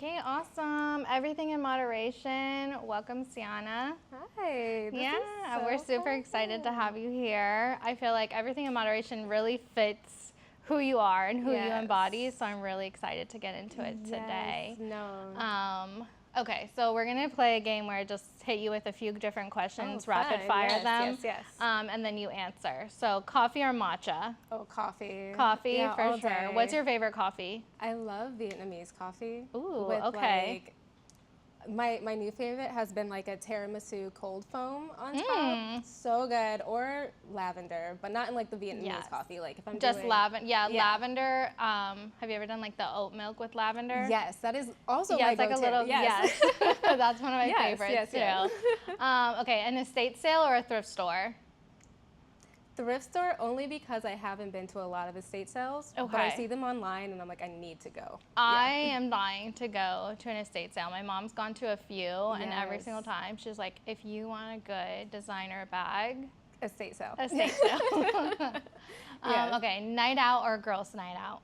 Okay, awesome. Everything in moderation. Welcome, Ceana. Hi. We're super excited to have you here. I feel like everything in moderation really fits who you are and who you embody, so I'm really excited to get into it today. Okay, so we're gonna play a game where I just hit you with a few different questions, rapid fire them, and then you answer. So coffee or matcha? Oh, coffee. Coffee, for sure. What's your favorite coffee? I love Vietnamese coffee. Ooh, with okay. My new favorite has been like a tiramisu cold foam on top. So good. Or lavender, but not in like the Vietnamese coffee. Like if I'm just doing lavender. Yeah, lavender. Have you ever done like the oat milk with lavender? Yes, that is also yeah, my it's like go-to. a little. Yes, that's one of my favorites too. Okay, an estate sale or a thrift store? Thrift store only because I haven't been to a lot of estate sales, but I see them online and I'm like, I need to go. I am dying to go to an estate sale. My mom's gone to a few, and every single time she's like, if you want a good designer bag, estate sale. Estate sale. Okay, night out or girls' night out?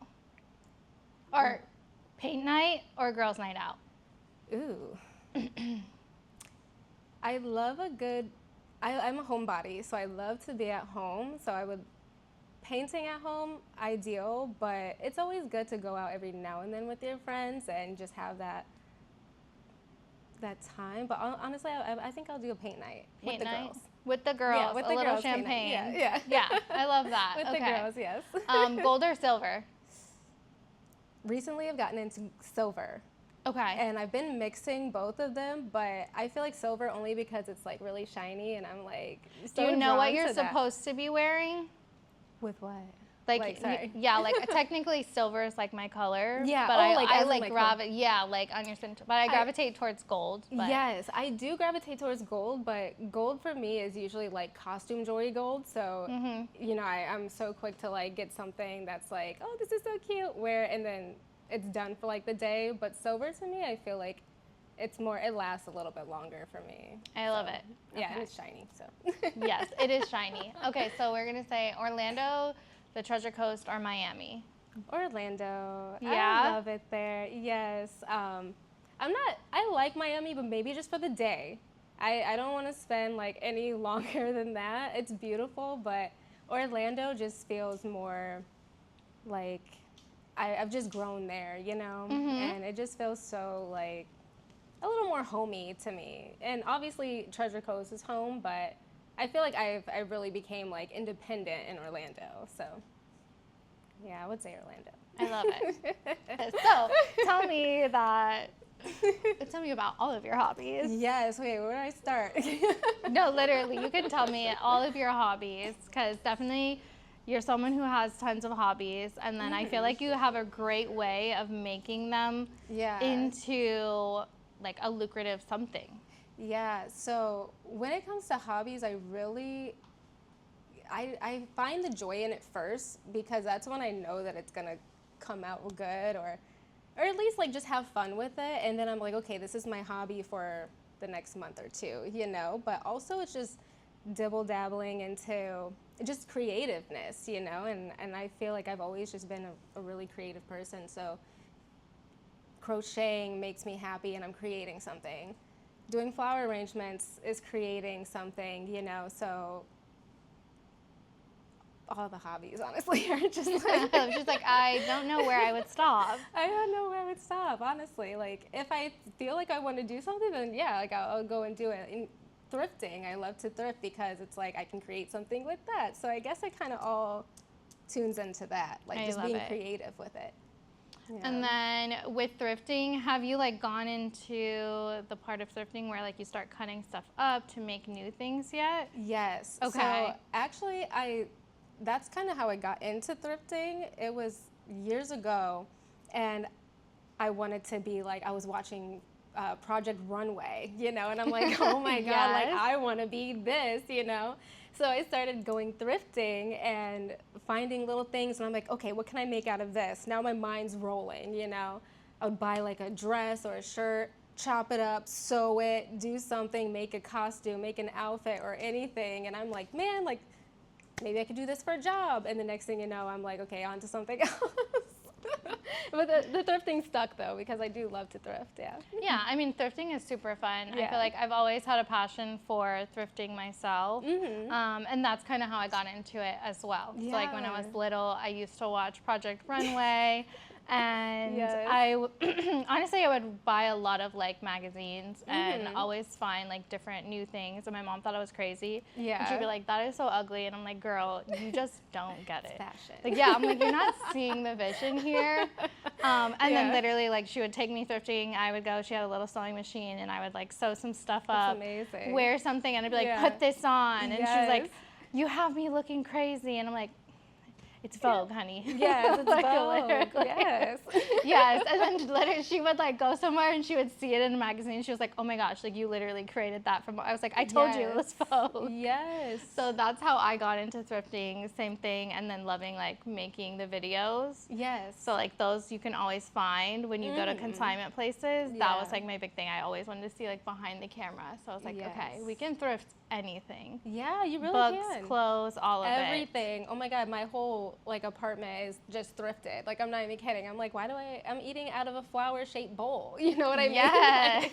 Or paint night or girls' night out? Ooh. I love a good, I'm a homebody, so I love to be at home. So painting at home, ideal, but it's always good to go out every now and then with your friends and just have that time. But honestly, I think I'll do a paint night with the girls. With the girls, yeah, with a the little girls champagne. Yeah, I love that. With the girls, yes. Gold or silver? Recently, I've gotten into silver. Okay. And I've been mixing both of them, but I feel like silver only because it's like really shiny, and I'm like, so do you know what you're supposed to be wearing? With what? Like technically silver is like my color. Yeah, but I like gravitate. Yeah, like on your skin. But I gravitate towards gold. But. Yes, I do gravitate towards gold, but gold for me is usually like costume jewelry gold. So you know, I'm so quick to like get something that's like, oh, this is so cute, and then it's done for like the day. But silver to me, I feel like it lasts a little bit longer for me. I love it. Yeah, and it's shiny. So yes, it is shiny. Okay, so we're gonna say Orlando, the Treasure Coast, or Miami. Orlando. Yeah, I love it there. Yes. I like Miami, but maybe just for the day. I don't want to spend like any longer than that. It's beautiful, but Orlando just feels more like I've just grown there, you know, and it just feels so like a little more homey to me. And obviously Treasure Coast is home, but I feel like I really became like independent in Orlando. So yeah, I would say Orlando. I love it. So tell me about all of your hobbies. Yes, wait, where do I start? No, literally, you can tell me all of your hobbies, because definitely you're someone who has tons of hobbies, and then I feel like you have a great way of making them into like a lucrative something. Yeah, so when it comes to hobbies, I find the joy in it first, because that's when I know that it's gonna come out good, or at least like just have fun with it. And then I'm like, okay, this is my hobby for the next month or two, you know. But also it's just dabbling into just creativeness, you know. And I feel like I've always just been a really creative person. So crocheting makes me happy, and I'm creating something. Doing flower arrangements is creating something, you know. So all the hobbies, honestly, are just like I don't know where I would stop. I don't know where I would stop, honestly. Like if I feel like I want to do something, then yeah, like I'll go and do it. And thrifting, I love to thrift because it's like I can create something with that. So I guess it kind of all tunes into that, like just being creative with it. Yeah. And then with thrifting, have you like gone into the part of thrifting where like you start cutting stuff up to make new things yet? Yes. Okay. So actually, that's kind of how I got into thrifting. It was years ago, and I wanted to be like, I was watching Project Runway, you know, and I'm like, oh my God, like I want to be this, you know. So I started going thrifting and finding little things, and I'm like, okay, what can I make out of this? Now my mind's rolling, you know. I would buy like a dress or a shirt, chop it up, sew it, do something, make a costume, make an outfit or anything, and I'm like, man, like maybe I could do this for a job. And the next thing you know, I'm like, okay, on to something else. But the thrifting stuck though, because I do love to thrift, yeah. Yeah, I mean, thrifting is super fun. Yeah. I feel like I've always had a passion for thrifting myself. And that's kind of how I got into it as well. Yeah. So like when I was little, I used to watch Project Runway. And Yes. honestly, I would buy a lot of like magazines and always find like different new things. And my mom thought I was crazy. Yeah. And she'd be like, that is so ugly. And I'm like, girl, you just don't get it. It's fashion. Like, yeah, I'm like, you're not seeing the vision here. And then literally like she would take me thrifting. I would go, she had a little sewing machine and I would like sew some stuff up. That's amazing. Wear something and I'd be like, put this on. And she was like, you have me looking crazy. And I'm like, it's Vogue, honey. Yes, it's like, Vogue. literally. Yes. Yes, and then literally she would like go somewhere and she would see it in a magazine. She was like, oh my gosh, like you literally created that from, I was like, I told you it was Vogue. Yes. So that's how I got into thrifting, same thing, and then loving like making the videos. Yes. So like those you can always find when you go to consignment places. That was like my big thing. I always wanted to see like behind the camera. So I was like, okay, we can thrift anything. Yeah, you really Books, can. clothes, all of Everything. Oh my God, my whole like apartment is just thrifted. Like I'm not even kidding. I'm like, I'm eating out of a flower-shaped bowl. You know what I mean? Yeah.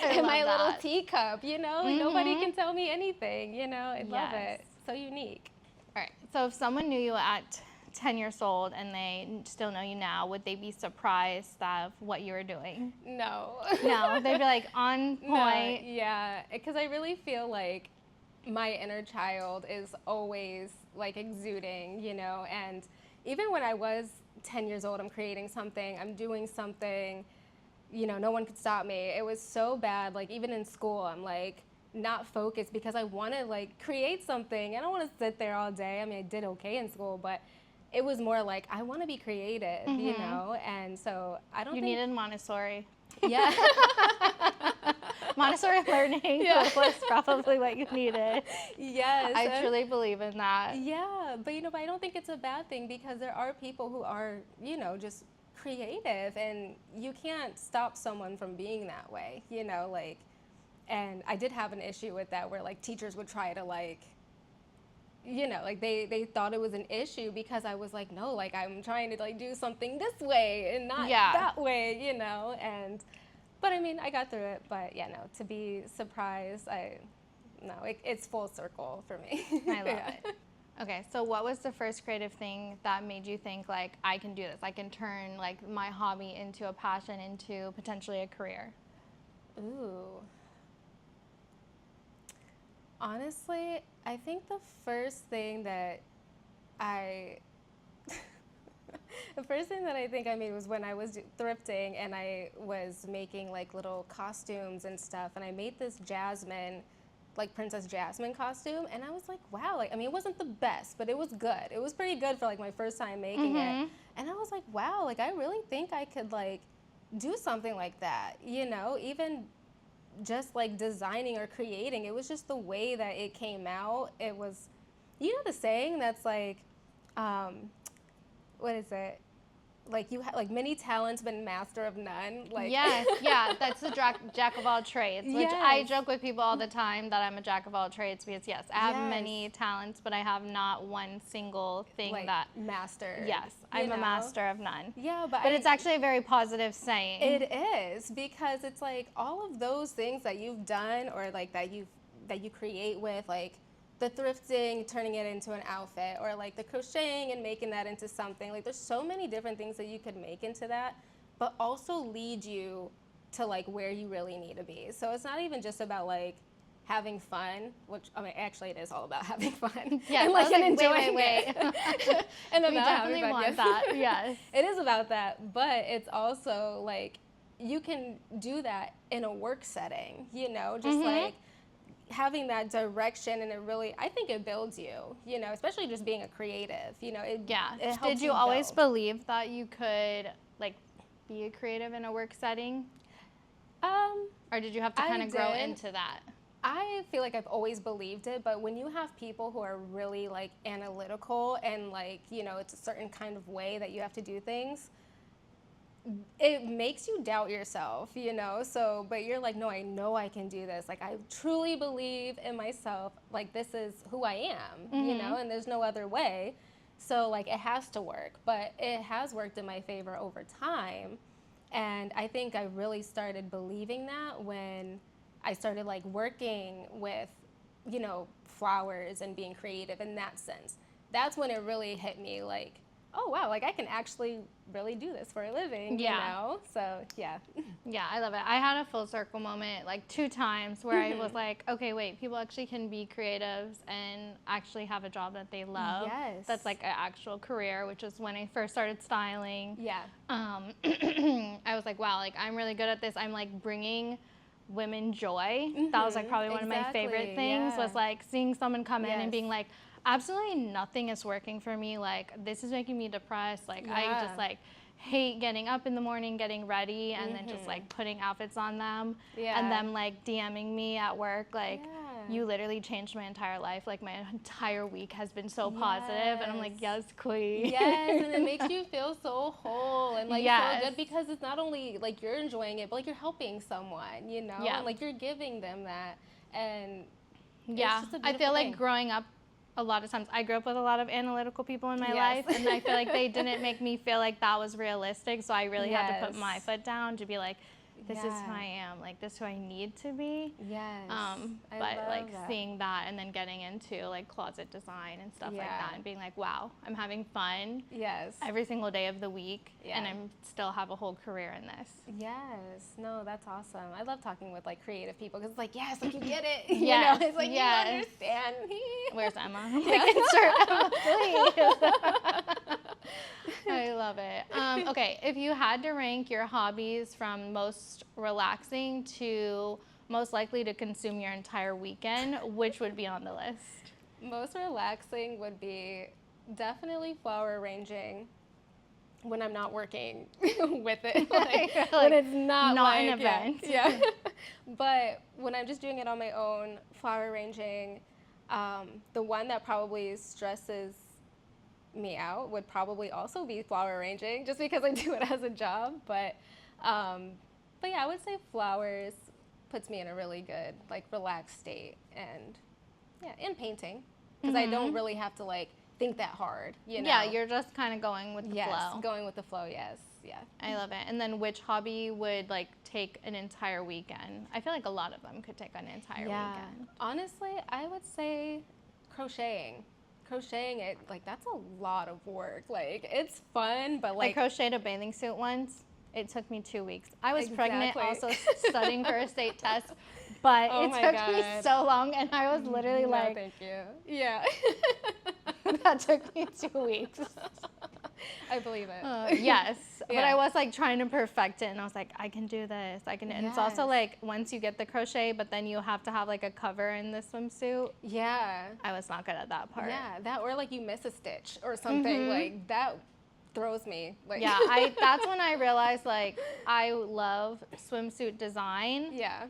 And my little teacup, you know? Like nobody can tell me anything, you know? I love it. So unique. All right. So if someone knew you at 10 years old and they still know you now, would they be surprised of what you were doing? No. No, they'd be like on point. No, yeah, because I really feel like my inner child is always like exuding, you know, and even when I was 10 years old, I'm creating something, I'm doing something, you know, no one could stop me. It was so bad, like even in school, I'm like not focused because I want to like create something. I don't want to sit there all day. I mean, I did okay in school, but it was more like, I want to be creative, you know? And so I don't think... You needed Montessori. Yeah. Montessori learning was probably what you needed. Yes. I truly believe in that. Yeah, but you know, but I don't think it's a bad thing because there are people who are, you know, just creative and you can't stop someone from being that way, you know, like, and I did have an issue with that where like teachers would try to like, you know, like they thought it was an issue because I was like, no, like I'm trying to like do something this way and not that way, you know, and, but I mean, I got through it, but yeah, no, to be surprised, it's full circle for me. I love it. Okay, so what was the first creative thing that made you think like, I can do this, I can turn like my hobby into a passion, into potentially a career? Ooh. Honestly, I think the first thing that I think I made was when I was thrifting and I was making like little costumes and stuff, and I made this Jasmine, like Princess Jasmine costume, and I was like, wow, like, I mean, it wasn't the best, but it was good. It was pretty good for like my first time making it. And I was like, wow, like I really think I could like do something like that, you know, even just like designing or creating. It was just the way that it came out. It was, you know, the saying that's like, what is it? Like you have like many talents but master of none. Like yes, yeah, that's the jack of all trades. Which I joke with people all the time that I'm a jack of all trades because yes, I have many talents, but I have not one single thing like that master. Yes, I'm a master of none. Yeah, but it's actually a very positive saying. It is, because it's like all of those things that you've done or like that you create with like the thrifting, turning it into an outfit, or like the crocheting and making that into something. Like there's so many different things that you could make into that, but also lead you to like where you really need to be. So it's not even just about like having fun, which I mean actually it is all about having fun. Yeah, and like and enjoying wait. it. And we definitely want that. Yes. It is about that, but it's also like you can do that in a work setting, you know, just like having that direction, and it really, I think it builds you, you know, especially just being a creative, you know. It helps. Did you always believe that you could like be a creative in a work setting? Or did you have to kind of grow into that? I feel like I've always believed it, but when you have people who are really like analytical and like, you know, it's a certain kind of way that you have to do things, it makes you doubt yourself, you know, so, but you're like, no, I know I can do this. Like, I truly believe in myself. Like, this is who I am, you know, and there's no other way. So like it has to work, but it has worked in my favor over time. And I think I really started believing that when I started like working with, you know, flowers and being creative in that sense. That's when it really hit me like, oh wow, like I can actually really do this for a living, you know? So yeah. Yeah, I love it. I had a full circle moment like 2 times where I was like, okay, wait, people actually can be creatives and actually have a job that they love. Yes. That's like an actual career, which is when I first started styling. Yeah. I was like, wow, like I'm really good at this. I'm like bringing women joy. That was like probably one of my favorite things was like seeing someone come in and being like, absolutely nothing is working for me. Like this is making me depressed. Like I just like hate getting up in the morning, getting ready, and then just like putting outfits on them and them like DMing me at work like you literally changed my entire life. Like my entire week has been so positive. And I'm like, yes, queen. Yes, and it makes you feel so whole and like so good because it's not only like you're enjoying it, but like you're helping someone, you know? And, like you're giving them that. And it's just a I feel thing. like growing up, a lot of times I grew up with a lot of analytical people in my life, and I feel like they didn't make me feel like that was realistic, so I really had to put my foot down to be like, this is who I am, like this is who I need to be. But like seeing that and then getting into like closet design and stuff like that and being like, wow, I'm having fun every single day of the week and I'm still have a whole career in this. No, that's awesome. I love talking with like creative people because it's like, yes, like you get it. You know, it's like you understand me. Where's Emma? Like, insert Emma, please. I love it. Okay, if you had to rank your hobbies from most relaxing to most likely to consume your entire weekend, which would be on the list? Most relaxing would be definitely flower arranging when I'm not working with it. Like, when it's not an event. But when I'm just doing it on my own, flower arranging, the one that probably stresses me out would probably also be flower arranging, just because I do it as a job. But yeah, I would say flowers puts me in a really good, like, relaxed state, and and painting, because I don't really have to like think that hard, you know. Yeah, you're just kind of going with the flow. Going with the flow. I love it. And then which hobby would like take an entire weekend? I feel like a lot of them could take an entire weekend. Honestly, I would say crocheting. Crocheting, it like that's a lot of work. Like it's fun, but like I crocheted a bathing suit once. It took me 2 weeks. I was pregnant, also studying for a state test, but it took me so long, and I was literally like, thank you. Yeah. That took me 2 weeks. I believe it. Yes, but I was like trying to perfect it, and I was like, I can do this. I can. And it's also like once you get the crochet, but then you have to have like a cover in the swimsuit. Yeah. I was not good at that part. Yeah, that or like you miss a stitch or something like that throws me. Like that's when I realized like I love swimsuit design. Yeah.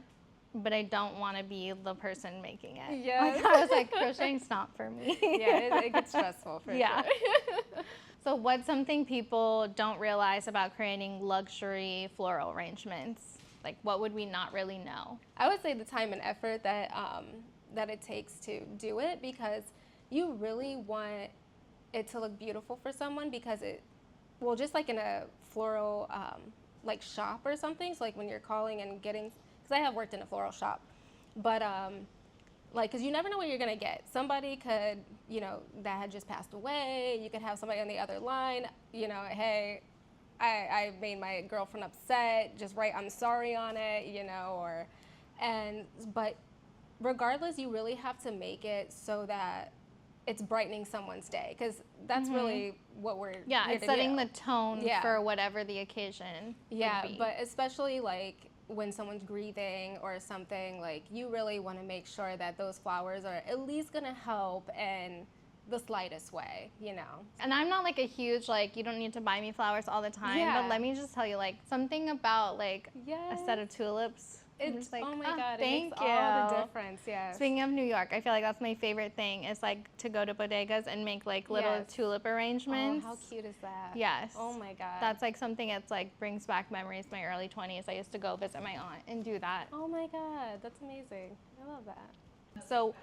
But I don't want to be the person making it. Yeah. Like, I was like, crocheting's not for me. It gets stressful for sure. So what's something people don't realize about creating luxury floral arrangements? Like, what would we not really know? I would say the time and effort that that it takes to do it, because you really want it to look beautiful for someone, because well, just like in a floral like shop or something, so like when you're calling and getting, because I have worked in a floral shop, but like, because you never know what you're gonna get. Somebody could, you know, that had just passed away. You could have somebody on the other line, you know, hey, I made my girlfriend upset, just write I'm sorry on it, you know, but regardless, you really have to make it so that it's brightening someone's day, because that's really what we're it's setting the tone for whatever the occasion would be. But especially like when someone's grieving or something, like you really want to make sure that those flowers are at least going to help in the slightest way, you know. And I'm not like a huge, like, you don't need to buy me flowers all the time, but let me just tell you, like, something about like a set of tulips. It's like, oh my God, thank you. All the difference, Speaking of New York, I feel like that's my favorite thing, is like to go to bodegas and make like little tulip arrangements. Oh, how cute is that? Yes. Oh my God. That's like something that's like brings back memories. My early 20s, I used to go visit my aunt and do that. Oh my God, that's amazing. I love that. So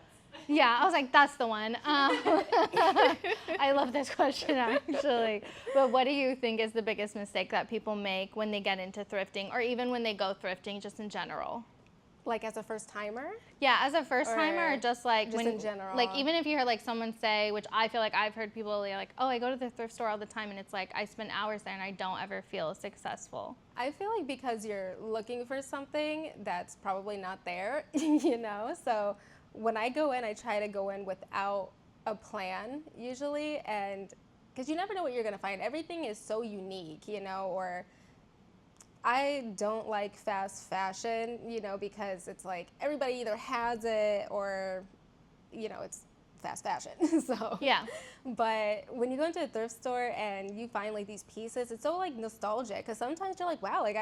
Yeah, I was like, that's the one. I love this question, actually. But what do you think is the biggest mistake that people make when they get into thrifting, or even when they go thrifting just in general? Like as a first timer? Yeah, as a first timer, or just like just when, in general. like even if you hear like someone say, which I feel like I've heard people like, oh, I go to the thrift store all the time, and it's like I spend hours there and I don't ever feel successful. I feel like because you're looking for something that's probably not there, you know? So when I go in, I try to go in without a plan usually, and because you never know what you're gonna find. Everything is so unique, you know, or I don't like fast fashion, you know, because it's like everybody either has it or, you know, it's fast fashion. So Yeah. But when you go into a thrift store and you find like these pieces, it's so like nostalgic, because sometimes you're like, wow, like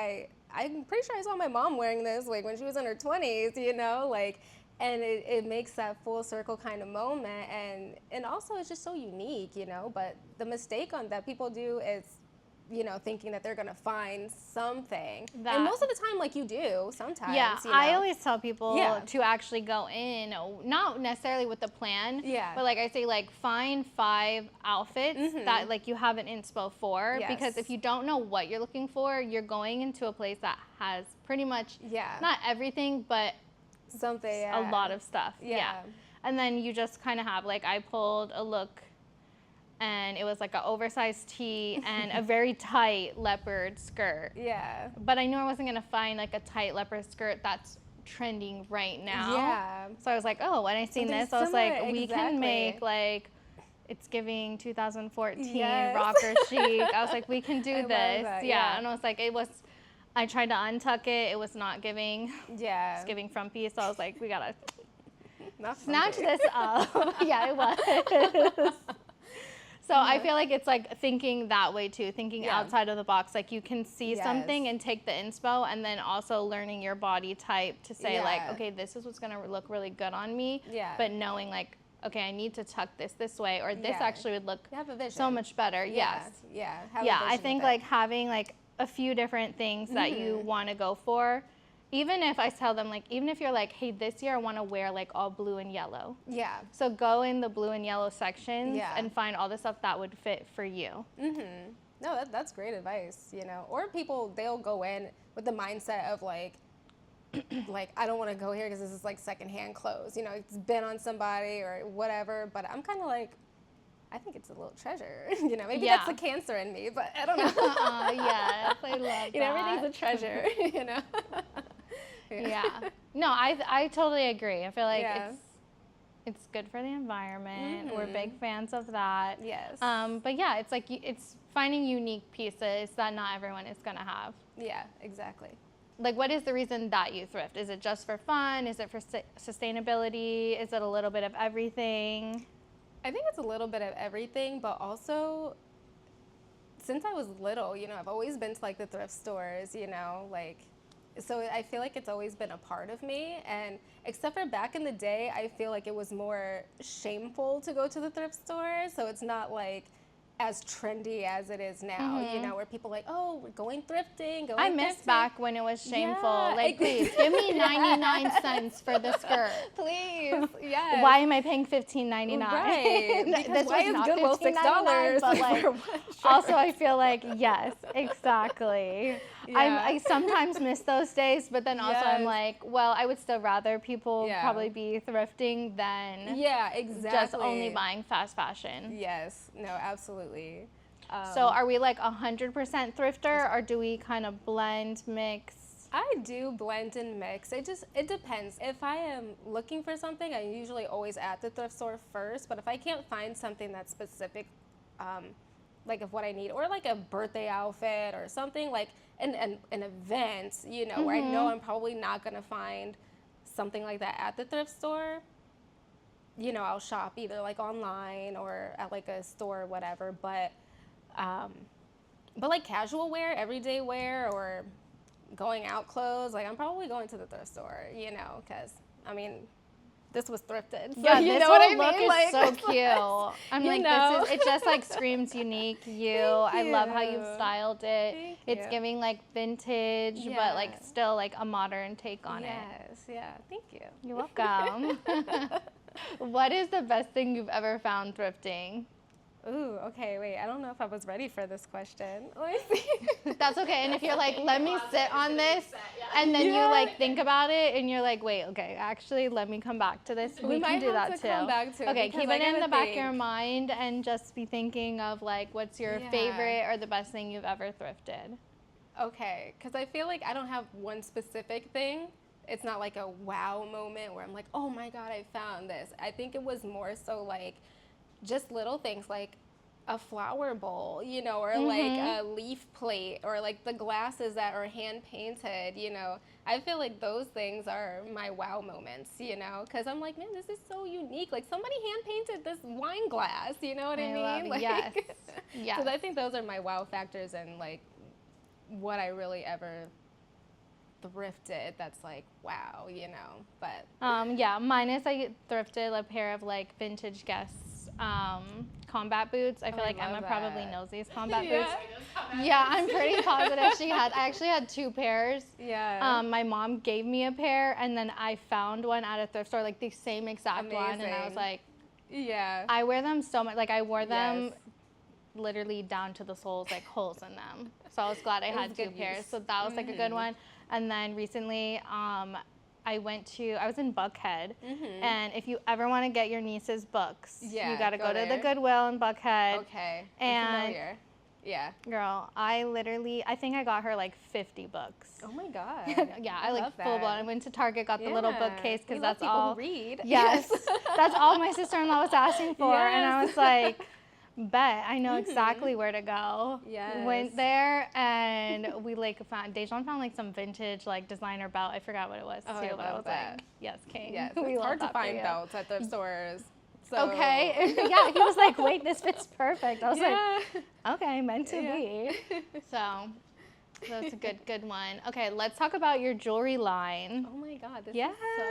I'm pretty sure I saw my mom wearing this like when she was in her 20s, you know, like, and it makes that full circle kind of moment, and also it's just so unique, you know. But the mistake on that people do is, you know, thinking that they're gonna find something, and most of the time, like, you do sometimes. Yeah, you know? I always tell people to actually go in, not necessarily with the plan, but like I say, like find 5 outfits that like you have an inspo for, because if you don't know what you're looking for, you're going into a place that has pretty much not everything, but something, a lot of stuff. And then you just kind of have, like, I pulled a look, and it was like an oversized tee and a very tight leopard skirt. But I knew I wasn't gonna find like a tight leopard skirt that's trending right now. So I was like, oh, when I seen this, I was like, we can make like, it's giving 2014 rocker chic. I was like, we can do this. And I was like, I tried to untuck it. It was not giving. It's giving frumpy. So I was like, we gotta snatch this up. It was. So I feel like it's like thinking that way too, thinking outside of the box. Like you can see something and take the inspo, and then also learning your body type to say like, okay, this is what's gonna look really good on me. But knowing like, okay, I need to tuck this way, or this actually would look so much better. I think like having like a few different things that you want to go for. Even if I tell them, like, even if you're like, hey, this year I want to wear like all blue and yellow. So go in the blue and yellow sections and find all the stuff that would fit for you. No, that's great advice, you know. Or people, they'll go in with the mindset of like I don't want to go here because this is like secondhand clothes. You know, it's been on somebody or whatever. But I'm kind of like, I think it's a little treasure. You know, maybe that's the Cancer in me, but I don't know. Yes, I love that. You know, everything's a treasure, you know. No, I totally agree. I feel like it's good for the environment. We're big fans of that. But yeah, it's like it's finding unique pieces that not everyone is gonna have. Yeah, exactly. Like, what is the reason that you thrift? Is it just for fun? Is it for sustainability? Is it a little bit of everything? I think it's a little bit of everything, but also since I was little, you know, I've always been to like the thrift stores, you know, like, so I feel like it's always been a part of me. And except for back in the day, I feel like it was more shameful to go to the thrift store. So it's not like as trendy as it is now, you know, where people are like, oh, we're going thrifting. I miss back when it was shameful. Like, please, give me 99 cents for the skirt. Please, Why am I paying $15.99? Right. This why is Goodwill $6? But like, also I feel like, yes, exactly. I sometimes miss those days, but then also I'm like, well, I would still rather people probably be thrifting than just only buying fast fashion. Yes, no, absolutely. So are we like 100% thrifter, or do we kind of blend, mix? I do blend and mix. It depends. If I am looking for something, I usually always at the thrift store first. But if I can't find something that's specific, like of what I need, or like a birthday outfit or something, like an event, you know, where I know I'm probably not gonna find something like that at the thrift store, you know, I'll shop either like online or at like a store or whatever. But like casual wear, everyday wear, or going out clothes, like I'm probably going to the thrift store, you know, because I mean, this was thrifted. So yeah, you this know what I look mean? is like, so cute. I'm like, know. it just like screams unique you. I love how you've styled it. Thank it's you. giving like vintage, but like still like a modern take on it. Yes, yeah, thank you. You're welcome. What is the best thing you've ever found thrifting? Ooh, okay, wait. I don't know if I was ready for this question. Let me see. That's okay. And if you're like, let me sit on this, and then you like think about it, and you're like, wait, okay, actually, let me come back to this. We can do that too. Come back to it okay, keep it in the back of your mind, and just be thinking of like, what's your favorite or the best thing you've ever thrifted? Okay, because I feel like I don't have one specific thing. It's not like a wow moment where I'm like, oh my God, I found this. I think it was more so like just little things like a flower bowl, you know, or like a leaf plate, or like the glasses that are hand painted, you know. I feel like those things are my wow moments, you know, because I'm like, man, this is so unique. Like somebody hand painted this wine glass, you know what I mean? Like, yes. Yes. So I think those are my wow factors, and like what I really ever thrifted that's like wow, you know. But yeah, mine is I thrifted a pair of like vintage Guess combat boots. I feel like Emma probably knows these combat boots. Yeah, I'm pretty positive I actually had 2 pairs. Yeah. My mom gave me a pair, and then I found one at a thrift store, like the same exact one, and I was like, yeah. I wear them so much. Like I wore them literally down to the soles, like holes in them. So I was glad I had 2 pairs. So that was like a good one. And then recently, I was in Buckhead, and if you ever want to get your niece's books, you got to go to the Goodwill in Buckhead. Okay, and I'm familiar. Yeah. Girl, I think I got her like 50 books. Oh my God. Yeah, I like full blown. I went to Target, got the little bookcase, because that's all. Read. Yes, that's all my sister-in-law was asking for, and I was like, bet I know exactly where to go. Yes. Went there, and we like Dejan found like some vintage like designer belt. I forgot what it was too, but I was like, yes, king. Yes, it's hard to find belts at thrift stores. So. Okay. Yeah, he was like, wait, this fits perfect. I was like, okay, meant to be. So that's a good one. Okay, let's talk about your jewelry line. Oh my God, this is so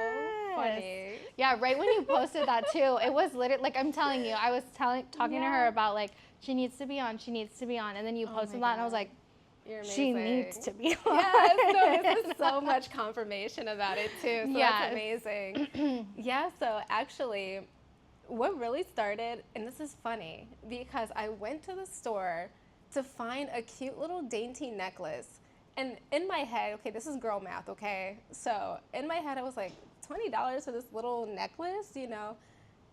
funny. Yeah, right when you posted that too, it was literally, like I'm telling you, I was talking to her about like, she needs to be on, and then you posted that, and I was like, she needs to be on. Yes, so this is so much confirmation about it too, so that's amazing. Yeah, so actually, what really started, and this is funny, because I went to the store to find a cute little dainty necklace. And in my head, okay, this is girl math, okay? So in my head, I was like, $20 for this little necklace, you know?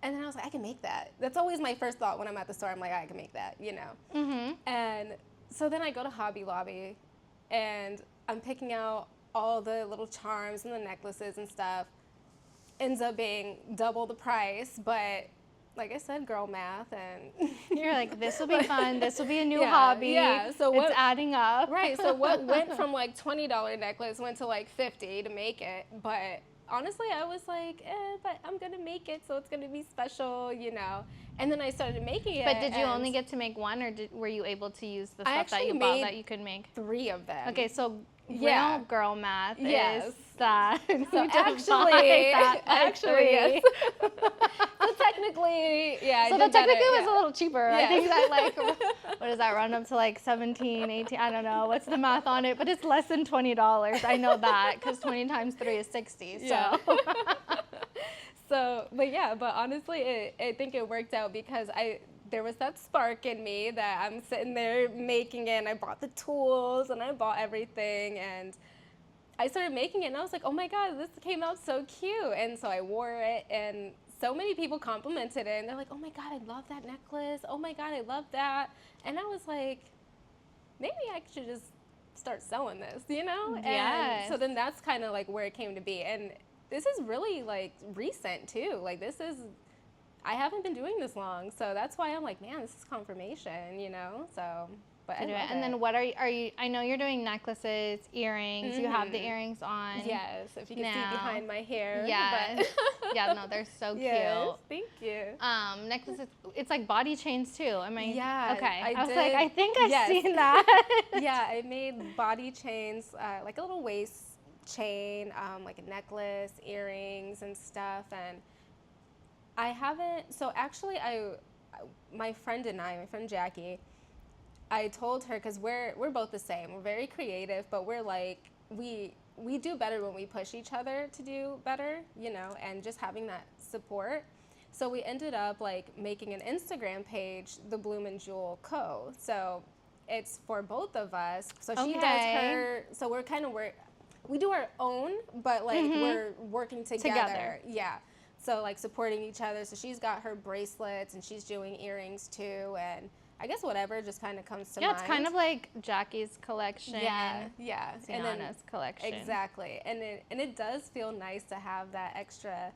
And then I was like, I can make that. That's always my first thought when I'm at the store. I'm like, I can make that, you know? And so then I go to Hobby Lobby, and I'm picking out all the little charms and the necklaces and stuff. Ends up being double the price, but like I said, girl math, and you're like, this will be fun. This will be a new hobby. Yeah, so it's adding up. Right. So what went from like $20 necklace went to like $50 to make it. But honestly, I was like, but I'm gonna make it, so it's gonna be special, you know. And then I started making it. But did you only get to make one, or were you able to use the stuff that you bought that you could make? 3 of them. Okay, so real girl math is that. So actually, yes. So technically, yeah. So technically it was a little cheaper. Yes. I think that like, what does that run up to, like 17, 18? I don't know. What's the math on it? But it's less than $20. I know that, because 20 times 3 is 60. So. Yeah. But honestly, I think it worked out because there was that spark in me that I'm sitting there making it, and I bought the tools and I bought everything, and I started making it, and I was like, oh my God, this came out so cute. And so I wore it, and so many people complimented it, and they're like, oh my God, I love that necklace. Oh my God, I love that. And I was like, maybe I should just start selling this, you know? Yes. And so then that's kind of like where it came to be. And this is really like recent too. Like I haven't been doing this long, so that's why I'm like, man, this is confirmation, you know? So, but I love it. And then what are you, I know you're doing necklaces, earrings, you have the earrings on. Yes, if you can see behind my hair. Yes. Yeah, no, they're so cute. Yes, thank you. Necklaces, it's like body chains too. Am I? Yeah. Okay. I was like, I think I've seen that. Yeah, I made body chains, like a little waist chain, like a necklace, earrings and stuff. And I haven't, so actually my friend Jackie, I told her, because we're both the same. We're very creative, but we're like, we do better when we push each other to do better, you know, and just having that support. So we ended up like making an Instagram page, the Bloom and Jewel Co. So it's for both of us. So she does her, so we do our own, but like we're working together. Yeah. So like supporting each other. So she's got her bracelets and she's doing earrings too. And I guess whatever just kind of comes to mind. Yeah, it's kind of like Jackie's collection. Yeah. Ceana's collection. Exactly. And it does feel nice to have that extra,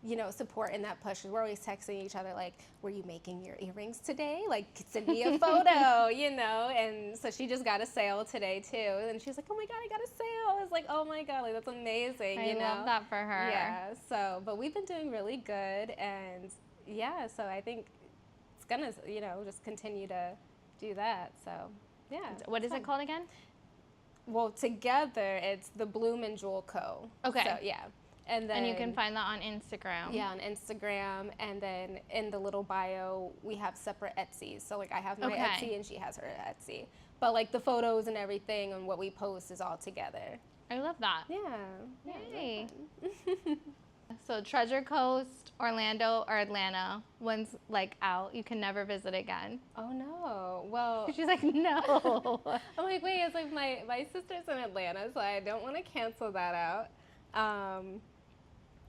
you know, support and that push. We're always texting each other like, were you making your earrings today? Like, send me a photo, you know? And so she just got a sale today too. And she's like, oh my God, I got a sale. I was like, oh my God, like that's amazing, you know? I love that for her. Yeah, so, but we've been doing really good. And yeah, so I think it's gonna, you know, just continue to do that. So yeah. What is it called again? Well, together it's the Bloom and Jewel Co. Okay. So yeah. And you can find that on Instagram. Yeah, on Instagram. And then in the little bio, we have separate Etsy's. So like I have my Etsy and she has her Etsy. But like the photos and everything and what we post is all together. I love that. Yeah. Yay. So Treasure Coast, Orlando, or Atlanta, one's like out. You can never visit again. Oh no. Well, she's like, no. I'm like, wait, it's like my sister's in Atlanta, so I don't want to cancel that out.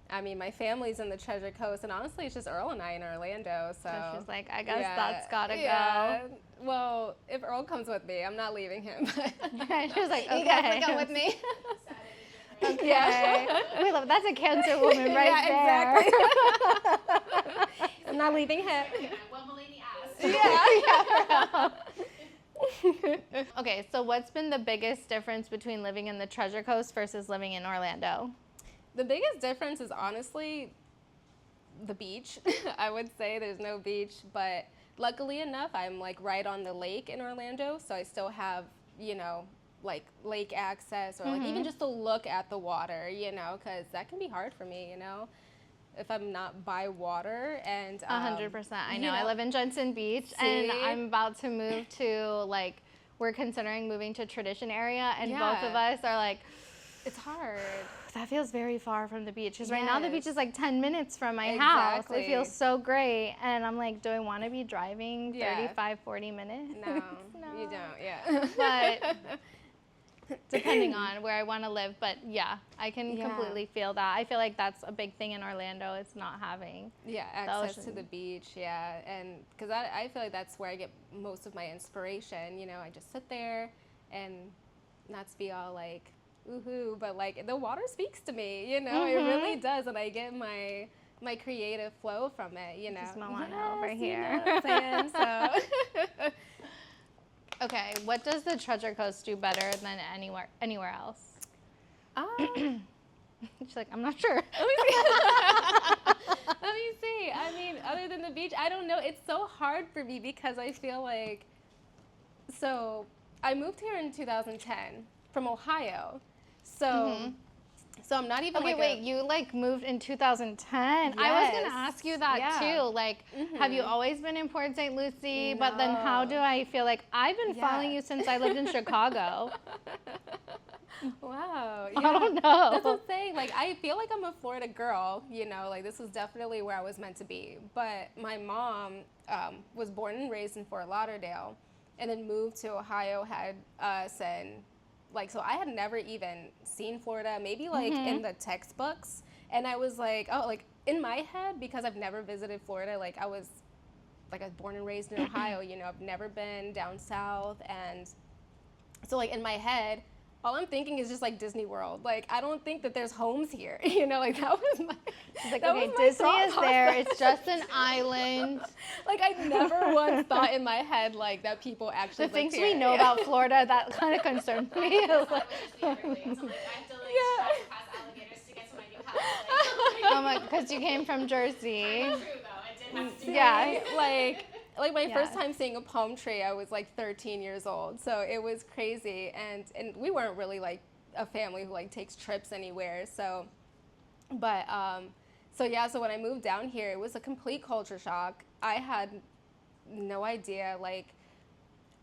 I mean, my family's in the Treasure Coast, and honestly, it's just Earl and I in Orlando, so. She's like, I guess that's gotta go. Well, if Earl comes with me, I'm not leaving him. She was like, okay. You guys can come with me. Okay. Yeah. We love, that's a Cancer woman right there. Exactly. I'm not leaving him. What Mulaney asked. Yeah. Okay, so what's been the biggest difference between living in the Treasure Coast versus living in Orlando? The biggest difference is honestly the beach. I would say there's no beach, but luckily enough, I'm like right on the lake in Orlando, so I still have, you know, like lake access or like even just to look at the water, you know, because that can be hard for me, you know, if I'm not by water. And 100%. I know. I live in Jensen Beach, and I'm about to move to, like, we're considering moving to Tradition area, and both of us are like, it's hard. That feels very far from the beach, because right now the beach is like 10 minutes from my house. It feels so great, and I'm like, do I want to be driving 35, 40 minutes? No, you don't, yeah. But depending on where I want to live, but yeah, I can completely feel that. I feel like that's a big thing in Orlando, it's not having access to the beach, and because I feel like that's where I get most of my inspiration, you know. I just sit there and not to be all like, woohoo, but like the water speaks to me, you know, it really does, and I get my creative flow from it, you know. Just Moana over here. You know what I'm saying? So. Okay, what does the Treasure Coast do better than anywhere else? She's like, I'm not sure. Let me see. I mean, other than the beach, I don't know. It's so hard for me because I feel like, so I moved here in 2010 from Ohio. So so I'm not even you like moved in 2010. I was going to ask you that too. Like, have you always been in Port St. Lucie? No. But then how do I feel like I've been following you since I lived in Chicago? Wow. I don't know. That's what I'm saying. Like, I feel like I'm a Florida girl, you know, like this was definitely where I was meant to be. But my mom was born and raised in Fort Lauderdale and then moved to Ohio, had us, and like, so I had never even seen Florida, maybe like in the textbooks. And I was like, oh, like in my head, because I've never visited Florida, like I was born and raised in Ohio, you know, I've never been down south. And so like in my head, all I'm thinking is just like Disney World. Like, I don't think that there's homes here, you know, like that was my, like, okay, Disney is there, it's just an island. Like, I never once thought in my head, like, that people actually the things here. we know about Florida, that kind of concerned me. I have to like drive past alligators to get to my new house. Oh my, because you came from Jersey. True, though. I did have to do like my first time seeing a palm tree, I was like 13 years old. So it was crazy. And we weren't really like a family who like takes trips anywhere. So, but, so when I moved down here, it was a complete culture shock. I had no idea, like,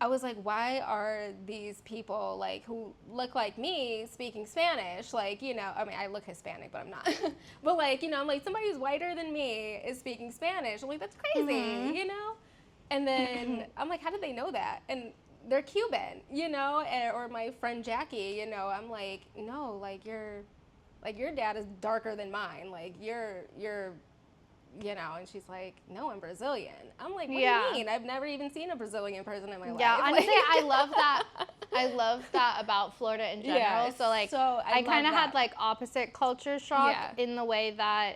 I was like, why are these people like who look like me speaking Spanish? Like, you know, I mean, I look Hispanic, but I'm not. But like, you know, I'm like, somebody who's whiter than me is speaking Spanish. I'm like, that's crazy, you know? And then I'm like, how did they know that? And they're Cuban, you know? Or my friend Jackie, you know, I'm like, no, like your dad is darker than mine. Like you're you know, and she's like, no, I'm Brazilian. I'm like, what do you mean? I've never even seen a Brazilian person in my life. Yeah, honestly, I love that. I love that about Florida in general. Yeah, so like, so I kind of had like opposite culture shock in the way that,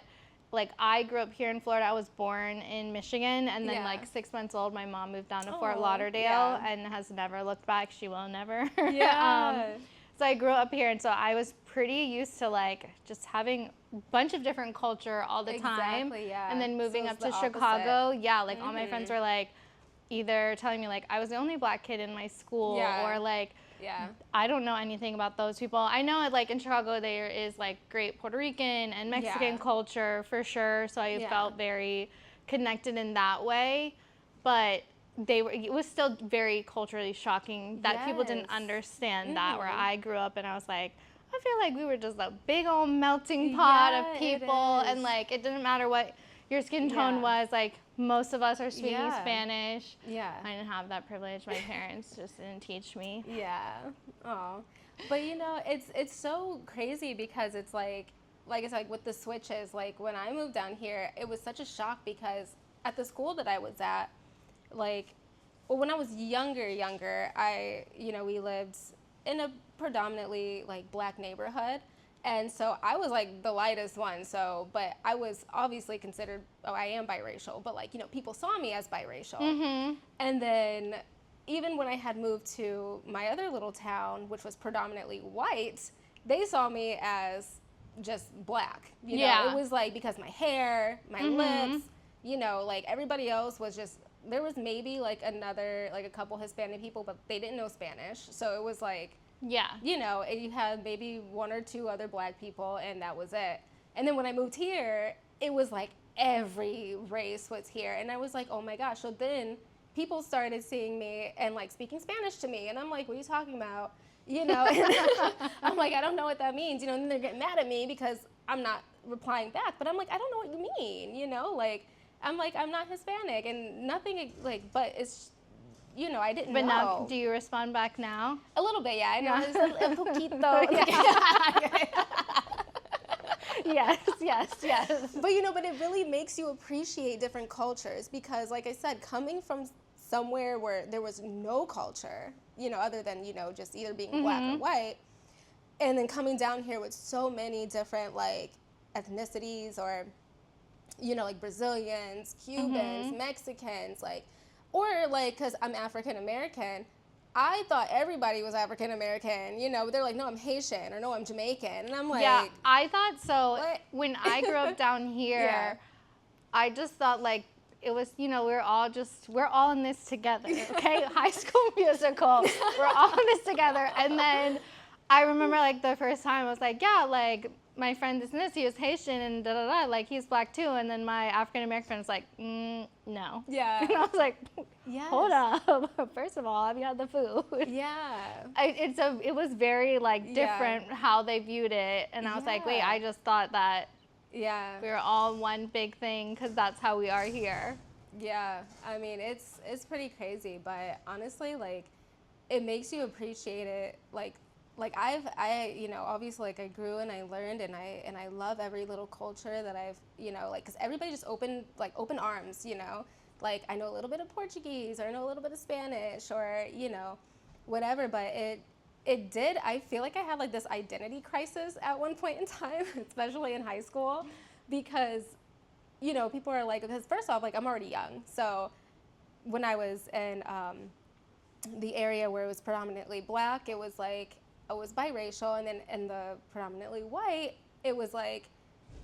like, I grew up here in Florida. I was born in Michigan, and then like 6 months old, my mom moved down to Fort Lauderdale and has never looked back. She will never. Yeah. So I grew up here, and so I was pretty used to like just having a bunch of different culture all the time. Yeah. And then moving So up it's the to Chicago, opposite. like all my friends were like either telling me like I was the only black kid in my school, or like I don't know anything about those people. I know like in Chicago there is like great Puerto Rican and Mexican culture for sure, so I felt very connected in that way, but it was still very culturally shocking that people didn't understand that, where I grew up and I was like, I feel like we were just a big old melting pot of people, and like it didn't matter what your skin tone was, like most of us are speaking Spanish. I didn't have that privilege. My parents just didn't teach me. Oh, but you know, it's so crazy because it's like it's like with the switches, like when I moved down here, it was such a shock because at the school that I was at, like, well, when I was younger, we lived in a predominantly like black neighborhood, and so I was like the lightest one. So, but I was obviously considered, I am biracial, but like, you know, people saw me as biracial. And then even when I had moved to my other little town, which was predominantly white, they saw me as just black. You know, it was like because my hair, my lips, you know, like everybody else was just. There was maybe like a couple Hispanic people, but they didn't know Spanish. So it was like, you know, you had maybe one or two other black people and that was it. And then when I moved here, it was like every race was here. And I was like, oh my gosh. So then people started seeing me and like speaking Spanish to me. And I'm like, what are you talking about? You know, I'm like, I don't know what that means. You know, and then they're getting mad at me because I'm not replying back. But I'm like, I don't know what you mean, you know, like. I'm like, I'm not Hispanic and nothing like, but it's, you know, I didn't know. But now, do you respond back now? A little bit, yeah. I know. It's a poquito. Yes. But, you know, but it really makes you appreciate different cultures because, like I said, coming from somewhere where there was no culture, you know, other than, you know, just either being black or white, and then coming down here with so many different, like, ethnicities or, you know, like Brazilians, Cubans, Mexicans, like, or like, because I'm African American, I thought everybody was African American, you know, but they're like, no, I'm Haitian, or no, I'm Jamaican, and I'm like, yeah, I thought so. What? When I grew up down here, I just thought like it was, you know, we're all in this together, okay? High School Musical, we're all in this together, and then I remember like the first time I was like, yeah, like. My friend this, he was Haitian and da-da-da, like he's black too. And then my African-American friend was like, no. Yeah. And I was like, hold up. First of all, have you had the food? Yeah. It was very like different how they viewed it. And I was like, wait, I just thought that we were all one big thing because that's how we are here. Yeah. I mean, it's pretty crazy, but honestly, like, it makes you appreciate it, like I you know, obviously like I grew and I learned and I love every little culture that I've, you know, like, because everybody just open arms, you know, like I know a little bit of Portuguese or I know a little bit of Spanish or, you know, whatever, but it did, I feel like I had like this identity crisis at one point in time, especially in high school, because, you know, people are like, because first off, like I'm already young, so when I was in the area where it was predominantly black, it was like, I was biracial, and then in the predominantly white, it was like,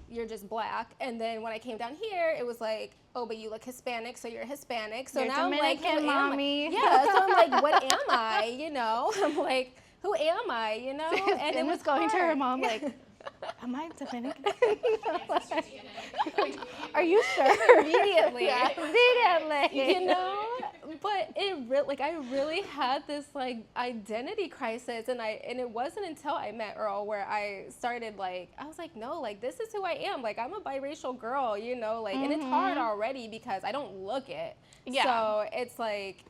you're just black. And then when I came down here, it was like, oh, but you look Hispanic, so you're Hispanic. So you're now Dominican, I'm like, mommy. Yeah, so I'm like, what am I? You know, I'm like, who am I? You know, and it was going hard. to her mom like, am I Dominican? Are you sure? Immediately. Immediately. You know, but I really had this like identity crisis, and it wasn't until I met Earl where I started I was like, no, like this is who I am. Like I'm a biracial girl, you know, like, and it's hard already because I don't look it. Yeah. So it's like,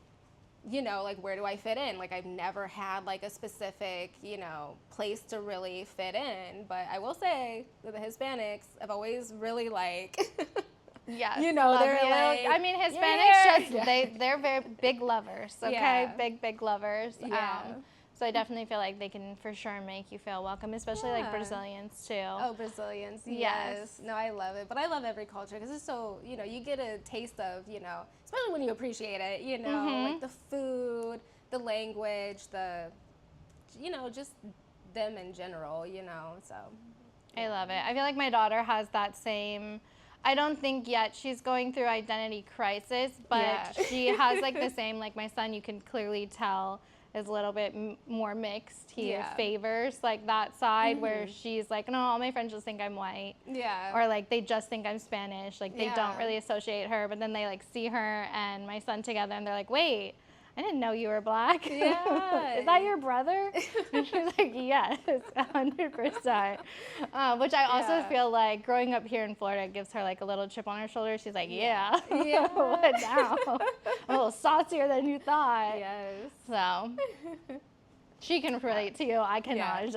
you know, like where do I fit in? Like I've never had like a specific, you know, place to really fit in. But I will say that the Hispanics have always really yes, you know, they're like, I mean, Hispanics they're very big lovers, okay? Yeah. Big lovers. Yeah. So I definitely feel like they can for sure make you feel welcome, especially like Brazilians too. Oh, Brazilians, yes. No, I love it. But I love every culture because it's so, you know, you get a taste of, you know, especially when you appreciate it, you know, like the food, the language, you know, just them in general, you know, so. I love it. I feel like my daughter has that same, I don't think yet she's going through identity crisis, but she has like the same, like my son, you can clearly tell is a little bit more mixed. He favors like that side where she's like, no, all my friends just think I'm white. Yeah. Or like they just think I'm Spanish. Like they don't really associate her, but then they like see her and my son together and they're like, wait, I didn't know you were black. Yeah. Is that your brother? And she's like, yes, 100%. Which I also feel like growing up here in Florida gives her like a little chip on her shoulder. She's like, yeah. What now? I'm a little saucier than you thought. Yes. So she can relate to you. I cannot.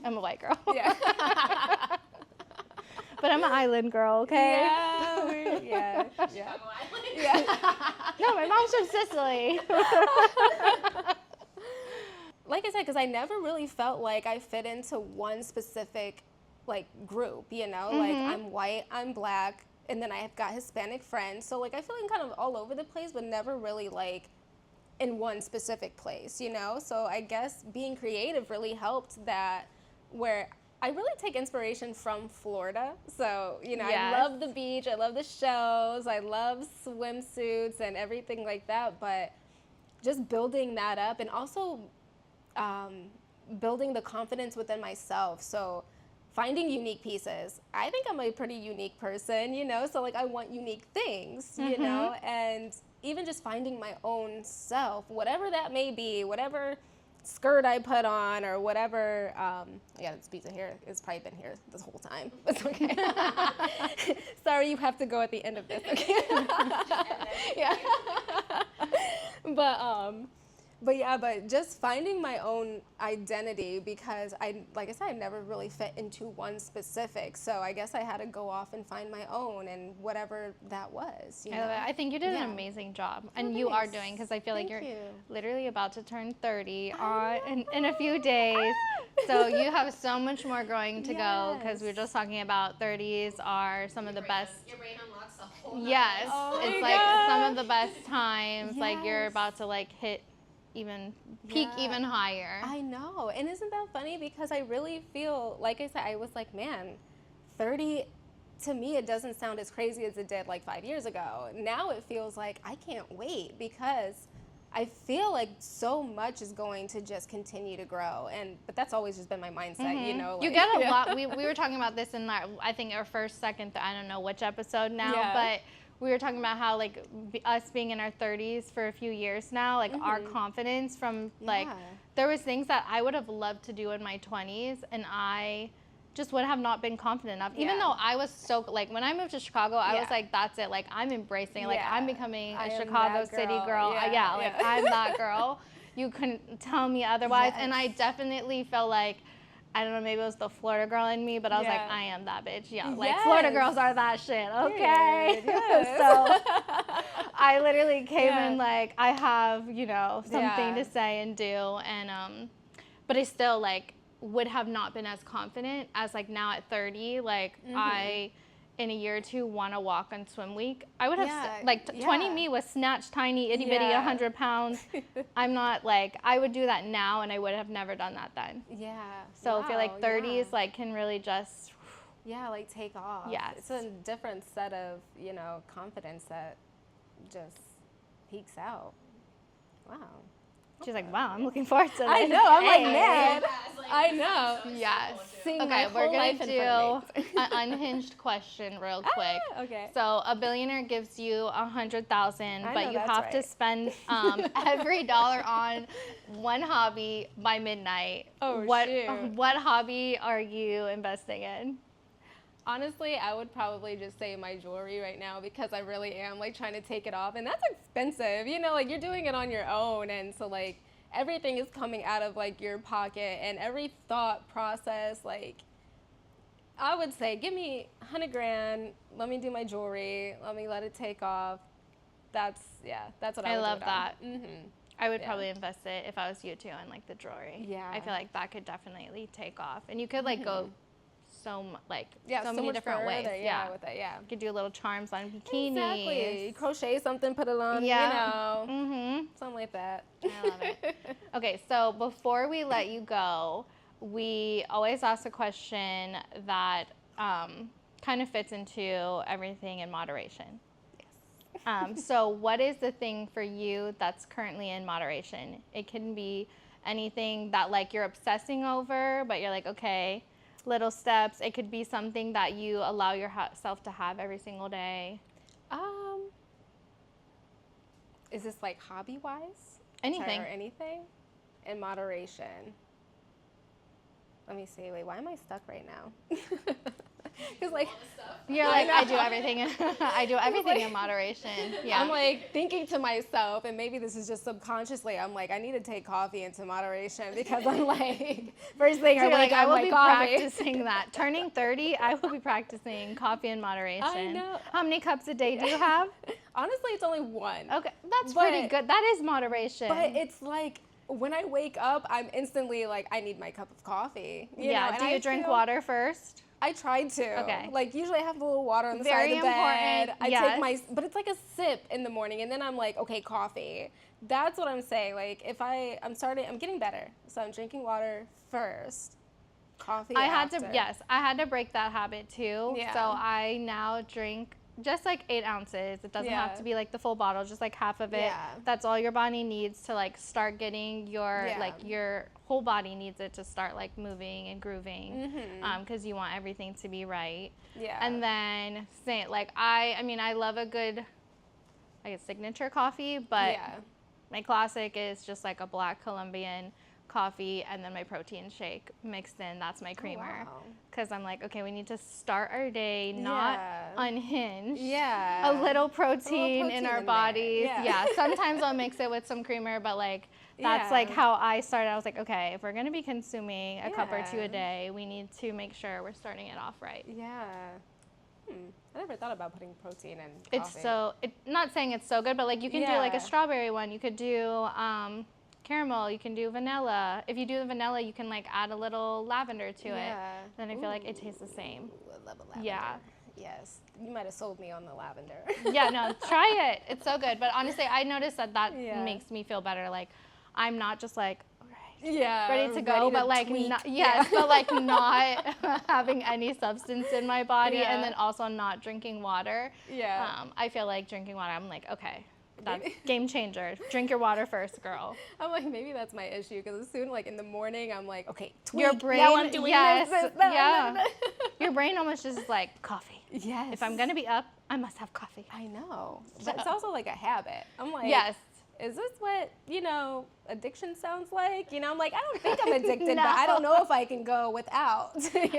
I'm a white girl. Yeah. But I'm an island girl, okay? Yeah. No, my mom's from Sicily. Like I said, because I never really felt like I fit into one specific like group, you know? Like I'm white, I'm black, and then I've got Hispanic friends. So like I feel like I'm kind of all over the place, but never really like in one specific place, you know? So I guess being creative really helped that, where I really take inspiration from Florida. So, you know, I love the beach, I love the shows, I love swimsuits and everything like that, but just building that up and also building the confidence within myself. So finding unique pieces. I think I'm a pretty unique person, you know, so like I want unique things, you know, and even just finding my own self, whatever that may be, whatever skirt I put on or whatever. Yeah, this piece of hair has probably been here this whole time. It's okay. Sorry, you have to go at the end of this. Okay. Yeah. But just finding my own identity, because like I said, I never really fit into one specific. So I guess I had to go off and find my own, and whatever that was. You know? I think you did an amazing job, and you are doing, because I feel like you're literally about to turn 30 in a few days. So you have so much more growing to go, because we were just talking about 30s are some of the best. Your brain unlocks a whole. Yes, it's like some of the best times. Yes. Like you're about to like hit. Peak even higher. I know. And isn't that funny? Because I really feel, like I said, I was like, man, 30, to me, it doesn't sound as crazy as it did like 5 years ago. Now it feels like I can't wait, because I feel like so much is going to just continue to grow. But that's always just been my mindset, you know. Like, you get a lot. We were talking about this in I think our second, I don't know which episode now, but we were talking about how like us being in our 30s for a few years now, like our confidence from like, there was things that I would have loved to do in my 20s and I just would have not been confident enough. Even though I was so, like when I moved to Chicago, I was like, that's it. Like I'm embracing, like I'm becoming a Chicago city girl. Like I'm that girl. You couldn't tell me otherwise. And I definitely felt like, I don't know, maybe it was the Florida girl in me, but I was like, I am that bitch. Yeah, like Florida girls are that shit. Okay. So I literally came in like, I have, you know, something to say and do. And, but I still like would have not been as confident as like now at 30. Like I, in a year or two, want to walk on swim week. I would have, 20 me was snatched tiny, itty bitty, 100 pounds. I'm not like, I would do that now and I would have never done that then. Yeah. So I feel like 30s like can really just. Like take off. Yes. It's a different set of, you know, confidence that just peaks out. Wow. She's like, wow, I'm looking forward to this. I know. I'm like, Hey. man. Like, I know. Yes. Seeing Okay, my we're whole gonna life in do front of me. an unhinged question real quick. Okay. So a billionaire gives you 100,000, I but know you that's have to right. spend every dollar on one hobby by midnight. Oh, what shoot. what hobby are you investing in? Honestly, I would probably just say my jewelry right now because I really am like trying to take it off, and that's expensive. You know, like you're doing it on your own, and so like everything is coming out of like your pocket, and every thought process. Like, I would say, give me 100 grand. Let me do my jewelry. Let it take off. That's what I would love do that. Mm-hmm. I would Yeah. probably invest it if I was you too in like the jewelry. Yeah. I feel like that could definitely take off, and you could like go so So many much different ways. further, Yeah. with it, yeah. You could do little charms on bikinis. Exactly. Crochet something, put it on, Yeah. you know, Mm-hmm. something like that. I love it. Okay, so before we let you go, we always ask a question that kind of fits into everything in moderation. Yes. So what is the thing for you that's currently in moderation? It can be anything that like you're obsessing over, but you're like, okay, little steps. It could be something that you allow yourself to have every single day. Is this like hobby-wise? Anything. Or anything? In moderation. Let me see. Wait, why am I stuck right now? Because like, You're like, I do everything. I do everything in moderation. Yeah. I'm like thinking to myself, and maybe this is just subconsciously, I'm like, I need to take coffee into moderation because I'm like, first thing So I you're wake like, up, I I'm will like, be coffee. practicing that. Turning 30, I will be practicing coffee in moderation. I know. How many cups a day do you have? Honestly, it's only one. Okay, that's But- pretty good. That is moderation. But it's like, when I wake up, I'm instantly like, I need my cup of coffee. You know? And Do I you drink feel- water first? I tried to. Okay. Like usually I have a little water on the Very side of the bed. important, I yes. take my, but it's like a sip in the morning, and then I'm like, okay, coffee. That's what I'm saying. Like if I'm getting better. So I'm drinking water first, coffee I had after. I had to break that habit too. Yeah. So I now drink just like 8 ounces. It doesn't have Yeah. to be like the full bottle, just like half of it. Yeah. That's all your body needs to like start getting your, Yeah. like your whole body needs it to start like moving and grooving. Because you want everything to be right. Yeah. And then I mean, I love a good, I guess, signature coffee, but yeah. my classic is just like a black Colombian coffee and then my protein shake mixed in. That's my creamer. wow. Because I'm like, okay, we need to start our day not Yeah. unhinged. Yeah. A little protein in protein our in there. bodies. Yeah. Sometimes I'll mix it with some creamer, but like that's Yeah. like how I started. I was like, okay, if we're gonna be consuming a cup or two Yeah. a day, we need to make sure we're starting it off right. Yeah. I never thought about putting protein in It's coffee. not saying it's so good, but like you can do like a Yeah. strawberry one. You could do caramel. You can do vanilla. If you do the vanilla, you can like add a little lavender to it. Then I feel like it tastes the same. Ooh, I love a lavender. Yeah. Yes. You might have sold me on the lavender. Yeah, no, try it. It's so good. But honestly, I noticed that Yeah. makes me feel better. Like I'm not just like, all right, Yeah. ready to go, but like tweak. not, yes, but like not having any substance in my body, Yeah. and then also not drinking water. Yeah. I feel like drinking water. I'm like, okay, that's game changer. Drink your water first, girl. I'm like, maybe that's my issue because as soon like in the morning, I'm like, okay, tweak. Your brain, Now I'm doing yes, this, that, yeah. Your brain almost just is like coffee. Yes. If I'm gonna be up, I must have coffee. I know. But it's also like a habit. I'm like, Yes. Is this what, addiction sounds like? I'm like, I don't think I'm addicted, No. but I don't know if I can go without.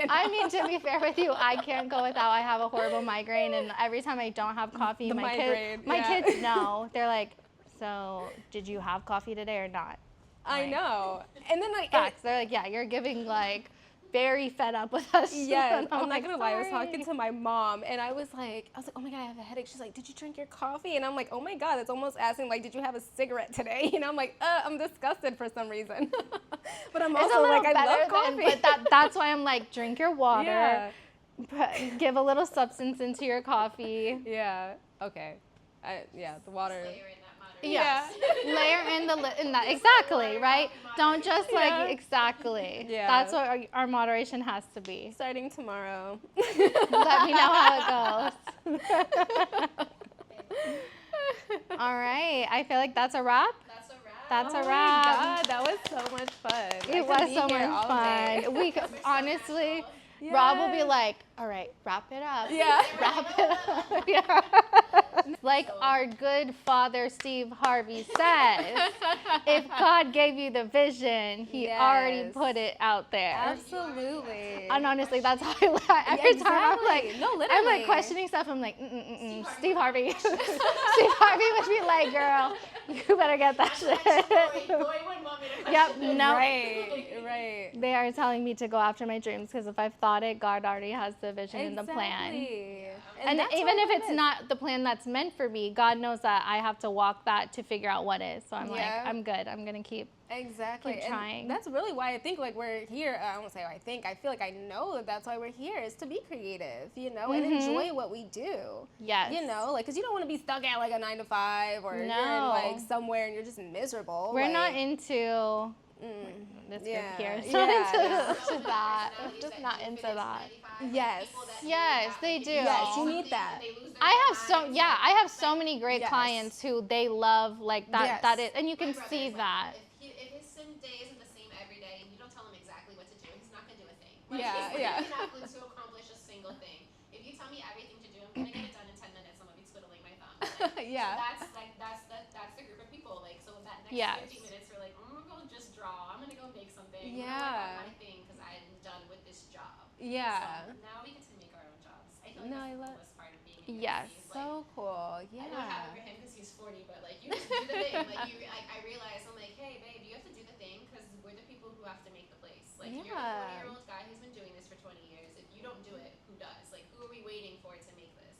I mean, to be fair with you, I can't go without. I have a horrible migraine, and every time I don't have coffee, The my migraine, yeah. kids know. They're like, so did you have coffee today or not? I Like, know. And then like, Facts. They're like, yeah, you're giving like very fed up with us. yes, And I'm like, not gonna lie. I was "Sorry." talking to my mom, and I was like, oh my god, I have a headache. She's like, did you drink your coffee? And I'm like, oh my god, it's almost asking like, did you have a cigarette today? I'm like, I'm disgusted for some reason. But I'm It's a also little like, I love better coffee. but that's why I'm like, drink your water, Yeah. give a little substance into your coffee. Yeah. Okay. The water. Layer in that moderation. Yes. Layer in that exactly, right? Don't just like Yeah. exactly. Yeah. That's what our moderation has to be. Starting tomorrow. Let me know how it goes. All right. I feel like that's a wrap. That's a wrap. That's a Oh my wrap. God, that was so much fun. It was so much fun. We could, honestly, Rob will be like, all right, wrap it up. Yeah. Wrap it up. Yeah. Like our good father Steve Harvey says, if God gave you the vision, he already put it out there. Absolutely. And honestly, that's how I laugh. Every time I'm like, no, literally. I'm like questioning stuff. I'm like, Steve Harvey. Steve Harvey would be like, girl, you better get that shit. Lori wouldn't want me to Yep, question it. no. Right. They are telling me to go after my dreams because if I've thought it, God already has the vision and the plan. And even if it's not the plan that's meant for me, God knows that I have to walk that to figure out what is. So I'm like, I'm good. I'm going to keep trying. And that's really why I think like we're here. I won't say I think. I feel like I know that that's why we're here is to be creative, you know, and enjoy what we do. Yes. You know, like, because you don't want to be stuck at like a 9 to 5 or you're in like somewhere and you're just miserable. We're like, not into this group here. It's not into that. It's just not into that. Yes. Yes, they do. Yes, you need that. I have so many great clients who they love like that. Yes. That is, and you can see that. If his sim day isn't the same every day and you don't tell him exactly what to do, he's not going to do a thing. Yeah. He's not going to accomplish a single thing. If you tell me everything to do, I'm going to get it done in 10 minutes. I'm going to be twiddling my thumb. Like, Yeah. So that's the group of people. Like, so that next 15 minutes, we're like, I'm going to go just draw. I'm going to go make something. I'm gonna work on my thing because I'm done with this job. Yeah. So now we get to make our own jobs. I feel like No, I that's the love- coolest part of being in Yes. Like, So cool. Yeah. I don't have it for him because he's 40, but like you just do the thing. Like I realize I'm like, hey babe, you have to do the thing because we're the people who have to make the place. Like you're a 40-year-old guy who's been doing this for 20 years. If you don't do it, who does? Like who are we waiting for to make this?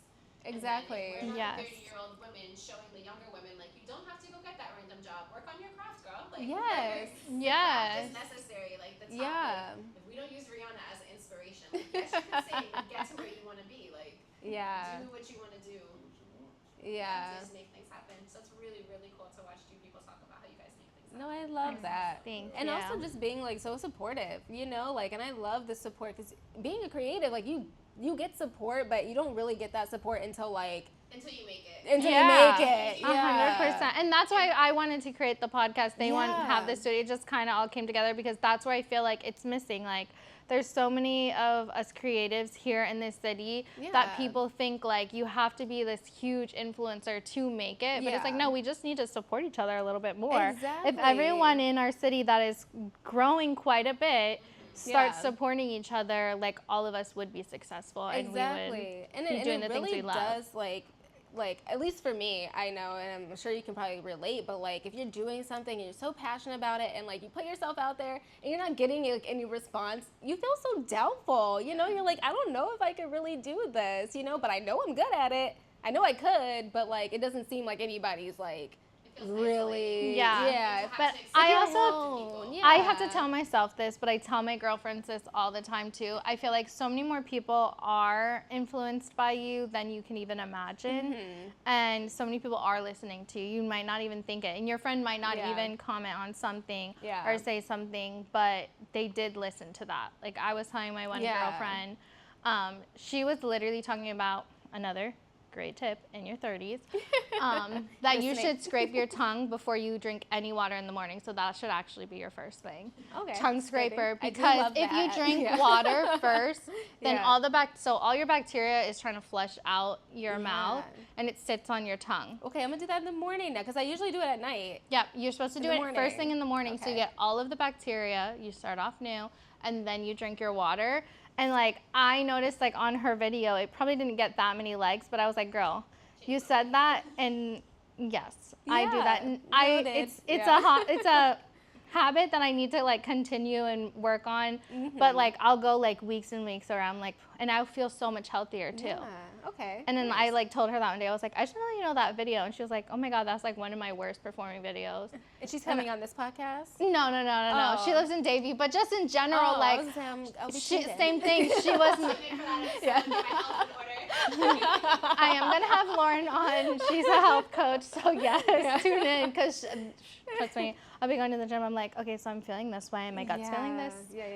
Exactly. And then if we're not Yes. 30-year-old women showing the younger women like you don't have to go get that random job. Work on your craft, girl. Like Yes. Yes. it's necessary. Like the top. Yeah. Like, if we don't use Rihanna as an inspiration, like yes, you can sing, get to where you want to be. Like Yeah. do what you want to do. Yeah. Just make things happen. So it's really, really cool to watch two people talk about how you guys make things happen. No, I love that. Thank and you. also just being like so supportive, you know, like, and I love the support because being a creative, like you get support, but you don't really get that support until like Until you make it. you make it. 100%. And that's why I wanted to create the podcast. They want to have Yeah. this studio. It just kind of all came together because that's where I feel like it's missing. Like there's so many of us creatives here in this city that people think like you have to be this huge influencer to make it. But it's like, no, we just need to support each other a little bit more. Exactly. If everyone in our city that is growing quite a bit starts supporting each other, like all of us would be successful and we would be doing the things we love. Does like at least for me, I know, and I'm sure you can probably relate, but like if you're doing something and you're so passionate about it and like you put yourself out there and you're not getting like any response, you feel so doubtful, you know, you're like, I don't know if I could really do this, you know, but I know I'm good at it. I know I could, but like it doesn't seem like anybody's like really but I have to tell myself this, but I tell my girlfriends this all the time too. I feel like so many more people are influenced by you than you can even imagine, and so many people are listening to you. You might not even think it, and your friend might not even comment on something or say something, but they did listen to that. Like I was telling my one girlfriend, she was literally talking about another great tip in your 30s, that you should scrape your tongue before you drink any water in the morning. So that should actually be your first thing. Okay. Tongue scraper, because if you drink water first, then all your bacteria is trying to flush out your mouth and it sits on your tongue. Okay, I'm gonna do that in the morning now because I usually do it at night. Yep, you're supposed to do it first thing in the morning so you get all of the bacteria. You start off new and then you drink your water. And like I noticed like on her video, it probably didn't get that many likes, but I was like, girl, you said that, and yes, I do that. And it's a habit that I need to like continue and work on. But like I'll go like weeks and weeks around like, and I feel so much healthier too. Okay. And then I like told her that one day, I was like, I should let you know that video. And she was like, oh my God, that's like one of my worst performing videos. And she's coming on this podcast? No. She lives in Davie, but just in general, like, same thing. She wasn't. I am going to have Lauren on. She's a health coach, so yes, tune in, because trust me, I'll be going to the gym. I'm like, okay, so I'm feeling this way. My gut's feeling this.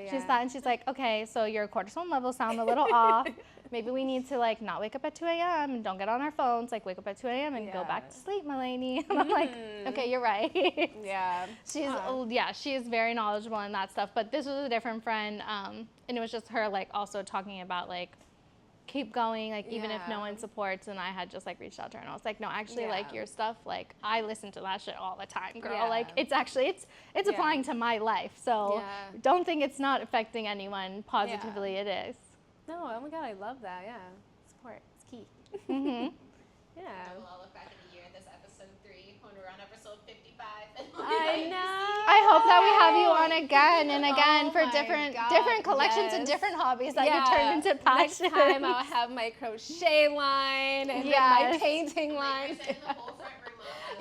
She's that, and she's like, okay, so your cortisol levels sound a little off. Maybe we need to like not wake up at 2 a.m. and don't get on our phones. Like wake up at 2 a.m. and go back to sleep, my lady. And I'm like, okay, you're right. Yeah. She's very knowledgeable in that stuff. But this was a different friend, and it was just her like also talking about like keep going, like even if no one supports. And I had just like reached out to her and I was like, no, actually like your stuff, like I listen to that shit all the time, girl. Like it's actually it's applying to my life. So don't think it's not affecting anyone positively. It is. No, oh my God, I love that. Yeah, support, it's key. Yeah. We'll all look back at the year. This episode 3 when we're on episode 55. I know. I hope that we have you on again and again for different collections and different hobbies that you turn into passions. Next time I'll have my crochet line and my painting line. We're setting the whole front room up.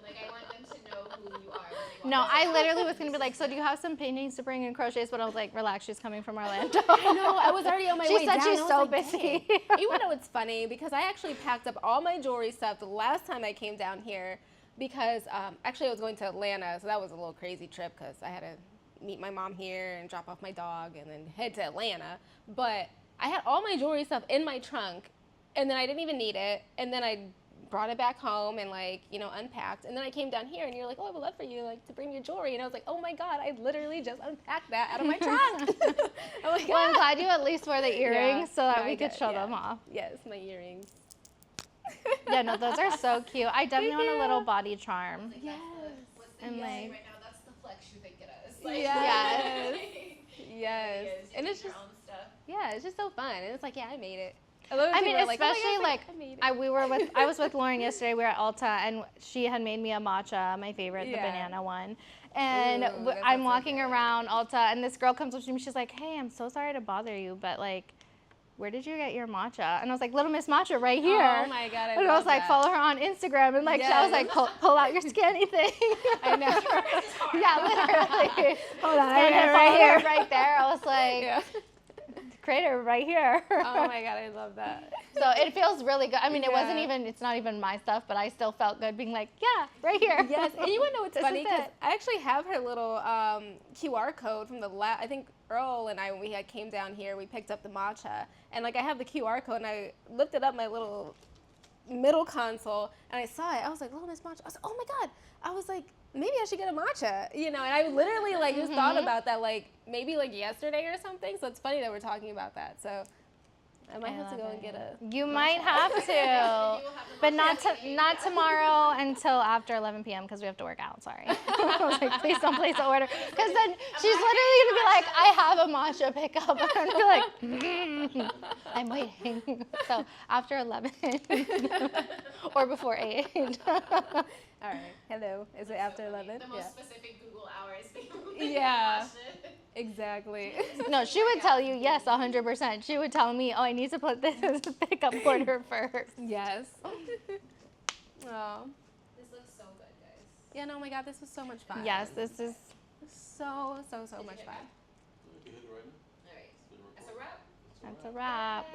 Like I want them to know who you are. No, I literally was going to be like, so do you have some paintings to bring in crochets? But I was like, relax, she's coming from Orlando. I know, I was already on my way down. She said she's so busy. Even though it's funny, because I actually packed up all my jewelry stuff the last time I came down here because actually I was going to Atlanta, so that was a little crazy trip because I had to meet my mom here and drop off my dog and then head to Atlanta. But I had all my jewelry stuff in my trunk, and then I didn't even need it, and then I brought it back home and like, you know, unpacked. And then I came down here and you're like, oh, I would love for you like to bring your jewelry. And I was like, oh my God, I literally just unpacked that out of my trunk. Oh my God. Well, I'm glad you at least wore the earrings so that we could show them off. Yes, my earrings. Yeah, no, those are so cute. I definitely want a little body charm. Like, what's the And like, right now, that's the flex you think it is. Like, Yes. And it's just, it's just so fun. And it's like, yeah, I made it. I mean, especially like, I was with Lauren yesterday. We were at Ulta, and she had made me a matcha, my favorite, the banana one. And I'm walking around Ulta, and this girl comes up to me. She's like, "Hey, I'm so sorry to bother you, but like, where did you get your matcha?" And I was like, "Little Miss Matcha, right here." Oh my God, And I was like, "Follow her on Instagram." And like, I was like, "Pull out your scanny thing." I know. Literally. Hold on, right there. I was like. Creator right here. Oh my God, I love that. So it feels really good. I mean, it's not even my stuff, but I still felt good being like, yeah, right here. Yes, and you want to know what's funny? Because I actually have her little QR code from the I think Earl and I, when we came down here, we picked up the matcha. And like I have the QR code and I lifted up my little middle console and I saw it. I was like, Little Miss Matcha. I was like, oh my God. I was like, maybe I should get a matcha, you know, and I literally like just thought about that like maybe like yesterday or something. So it's funny that we're talking about that. So I might have to go and get a You might have to, but not tomorrow until after 11 p.m. because we have to work out. Sorry. I was like, please don't place an order, because then she's literally gonna be like, I have a matcha pickup. I'm gonna be like, I'm waiting. So after 11 or before 8. All right. Hello. Is it after 11? The most specific Google hours. Exactly. No, she would tell you, yes, 100%. She would tell me, oh, I need to put this pickup order first. Yes. Oh. This looks so good, guys. Yeah, no, oh my God, this was so much fun. Yes, this is so much fun. All right. That's a wrap. That's a wrap.